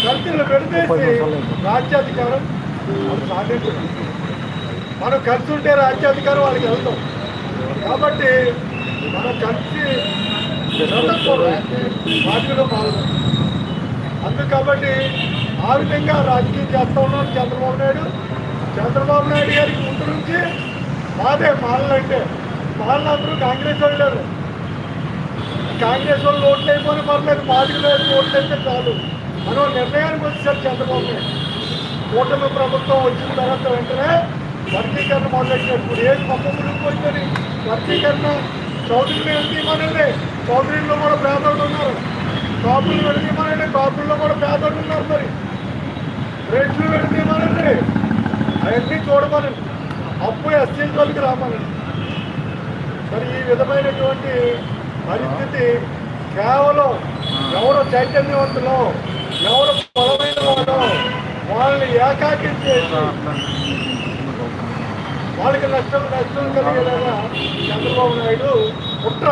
కలిసి పెడితేసి రాజ్యాధికారం అది సాధించడం. మనం కలిసి ఉంటే రాజ్యాధికారం వాళ్ళకి వెళ్తాం. కాబట్టి మనం కలిసి పార్టీలో పాల్గొంటాం. అందుకు కాబట్టి ఆ విధంగా రాజకీయం చేస్తూ ఉన్నాడు చంద్రబాబు నాయుడు. చంద్రబాబు నాయుడు గారికి ముందు నుంచి మాదే మాలంటే అందరూ కాంగ్రెస్ వాళ్ళు. కాంగ్రెస్ వాళ్ళు ఓట్లు అయిపోయిన పర్లేదు, పార్టీలో ఓట్లు అయితే చాలు మనం నిర్ణయానికి వచ్చేసారు చంద్రబాబు నాయుడు. కూటమి ప్రభుత్వం వచ్చిన తర్వాత వెంటనే వర్గీకరణ మొదలెట్టారు. ఇప్పుడు ఏది మమ్మల్ని పోయిందని వర్గీకరణ చౌదరిని వెళ్తీమనండి, చౌదరిలో కూడా పేదోళ్ళు ఉన్నారు. కాపులు వెళతీమనండి, కాపుల్లో కూడా పేదోళ్ళు ఉన్నారు. మరి రేట్లు వెళతీమనండి, అవన్నీ చూడమనండి. అప్పు ఎస్సీలకి రామనండి. మరి ఈ విధమైనటువంటి పరిస్థితి కేవలం ఎవరు చైతన్యవంతులో, ఎవరు బలమైన వాడో వాళ్ళని ఏకాకిం చేసి వాళ్ళకి నష్టం కలిగేలాగా చంద్రబాబు నాయుడు కుట్ర,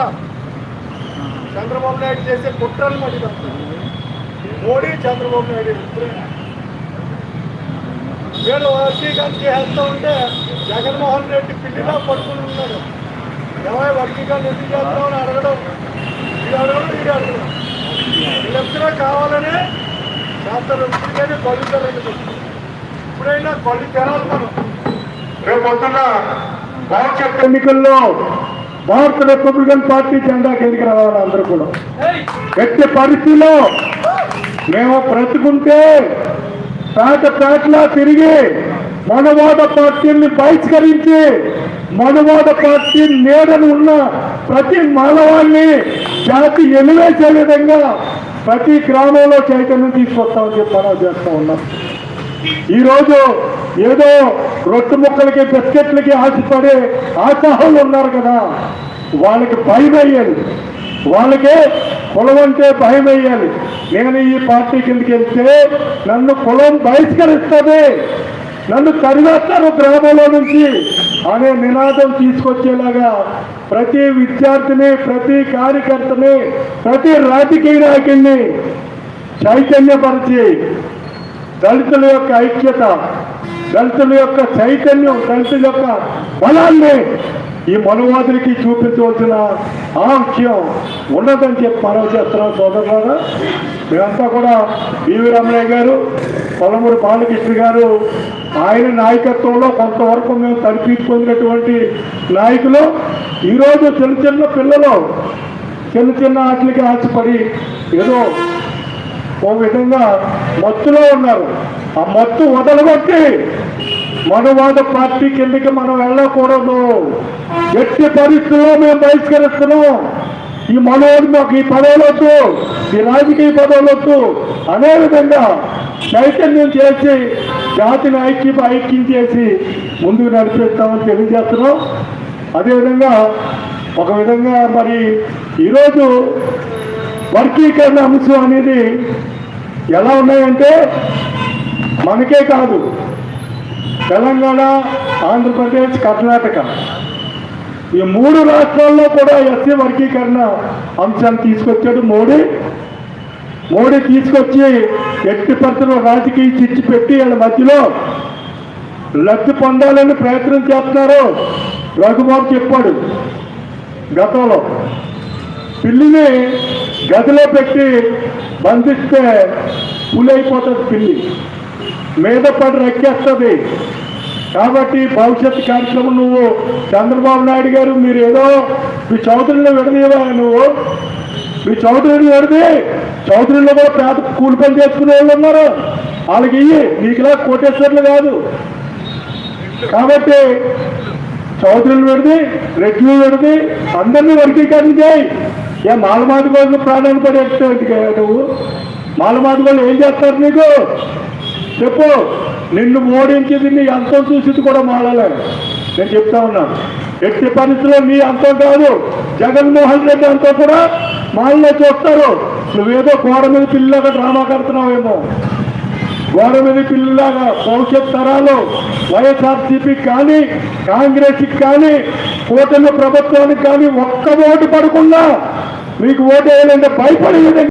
చంద్రబాబు నాయుడు చేసే కుట్రలు మరి మోడీ చంద్రబాబు నాయుడు వీళ్ళు వర్గీకరణ చేస్తూ ఉంటే జగన్మోహన్ రెడ్డి పిల్లిలా పడుకుని ఉన్నాడు. ఎవరి వర్గీకరణ ఎందుకు చేస్తామని అడగడం, ఇది అడగడం. వీళ్ళెప్పుడూ కావాలనే చేస్తారు. ఇప్పటికైనా కళ్ళు తెరండి, ఇప్పుడైనా కళ్ళు తెరాలి. మనం రేపు పొద్దున్న భవిష్యత్ ఎన్నికల్లో భారత రిపబ్లికన్ పార్టీ జెండాకి ఎన్నిక రావాలి. అందరూ కూడా ఎట్టి పరిస్థితిలో మేము బ్రతుకుంటే పేటలా తిరిగి మనవాద పార్టీని బహిష్కరించి మనవాద పార్టీ నీడను ఉన్న ప్రతి మానవాన్ని జాతి ఎలివేసే విధంగా ప్రతి గ్రామంలో చైతన్యం తీసుకొస్తామని చెప్పి మనం చేస్తూ ఉన్నాం. ఈరోజు ఏదో రొట్టె ముక్కలకి బిస్కెట్లకి ఆశపడే ఆశాహులు ఉన్నారు కదా, వాళ్ళకి భయం వేయాలి. వాళ్ళకే కులం అంటే భయం వేయాలి. నేను ఈ పార్టీ కిందకి వెళ్తే నన్ను కులం బహిష్కరిస్తుంది, నన్ను తరివేస్తారు గ్రామంలో నుంచి అనే నినాదం తీసుకొచ్చేలాగా ప్రతి విద్యార్థిని, ప్రతి కార్యకర్తని, ప్రతి రాజకీయ నాయకుడిని చైతన్యపరిచి దళితుల యొక్క ఐక్యత, దళితుల యొక్క చైతన్యం, దళితుల యొక్క బలాన్ని ఈ మనువాదులకి చూపించవలసిన ఆంక్షం ఉన్నదని చెప్పి మనం చేస్తున్నాం. సోదరులారా, మేమంతా కూడా బివి రమణయ్య గారు, పొలమూరు బాలకృష్ణ గారు, ఆయన నాయకత్వంలో కొంతవరకు మేము తరిపించుకున్నటువంటి నాయకులు. ఈరోజు చిన్న పిల్లలు చిన్న ఆటలకి ఆశపడి ఏదో ఓ విధంగా మత్తులో ఉన్నారు. ఆ మత్తు వదలగొట్టి మనవాద పార్టీ కిందకి మనం వెళ్ళకూడదు. ఎట్టి పరిస్థితుల్లో మేము బహిష్కరిస్తున్నాం. ఈ మనవాడు మాకు ఈ పదవులొద్దు, ఈ రాజకీయ పదవులొద్దు అనే విధంగా చైతన్యం చేసి జాతిని ఐక్యం చేసి ముందుకు నడిపిస్తామని తెలియజేస్తున్నాం. అదేవిధంగా ఒక విధంగా మరి ఈరోజు వర్గీకరణ అంశం అనేది ఎలా ఉన్నాయంటే మనకే కాదు, తెలంగాణ, ఆంధ్రప్రదేశ్, కర్ణాటక ఈ 3 రాష్ట్రాల్లో కూడా ఎస్సీ వర్గీకరణ అంశాన్ని తీసుకొచ్చాడు మోడీ తీసుకొచ్చి ఎట్టి పరిస్థితుల్లో రాజకీయ చిచ్చు పెట్టి వాళ్ళ మధ్యలో లబ్ధి పొందాలని ప్రయత్నం చేస్తున్నారు. రఘుబాబు చెప్పాడు గతంలో, పిల్లిని గదిలో పెట్టి బంధిస్తే పులి అయిపోతుంది, పిల్లి మీద పడి రెక్కేస్తుంది. కాబట్టి భవిష్యత్ కార్యక్రమం నువ్వు చంద్రబాబు నాయుడు గారు మీరు ఏదో మీ చౌదరిలో విడదీవా, మీ చౌదరిని విడది, చౌదరిలో కూడా పేద కూలి పని చేసుకునే వాళ్ళు ఉన్నారు, వాళ్ళకి ఇయ్యి, నీకులా కోటేశ్వర్లు కాదు. కాబట్టి చౌదరిని విడది, రెడ్లు విడది, అందరినీ వర్గీకరణ చేయి. ఏ మాలమాది వాళ్ళు ప్రాణాలు పడేటువంటి నువ్వు మాలమాది వాళ్ళు ఏం చేస్తారు నీకు చెప్పు. నిన్ను ఓడించింది నీ అంతం చూసింది కూడా మాలలే. నేను చెప్తా ఉన్నాను, ఎట్టి పరిస్థితుల్లో నీ అంతం కాదు, జగన్మోహన్ రెడ్డి అంతా కూడా మాలనే చూస్తారు. నువ్వేదో గోడ మీద పిల్లలాగా డ్రామా కడుతున్నావేమో, గోడ మీద పిల్లలాగా భవిష్యత్ తరాలు వైఎస్ఆర్సీపీకి కానీ కాంగ్రెస్కి కానీ కూటమి ప్రభుత్వానికి కానీ ఒక్క ఓటు పడకుండా మీకు ఓటు వేయాలంటే భయపడే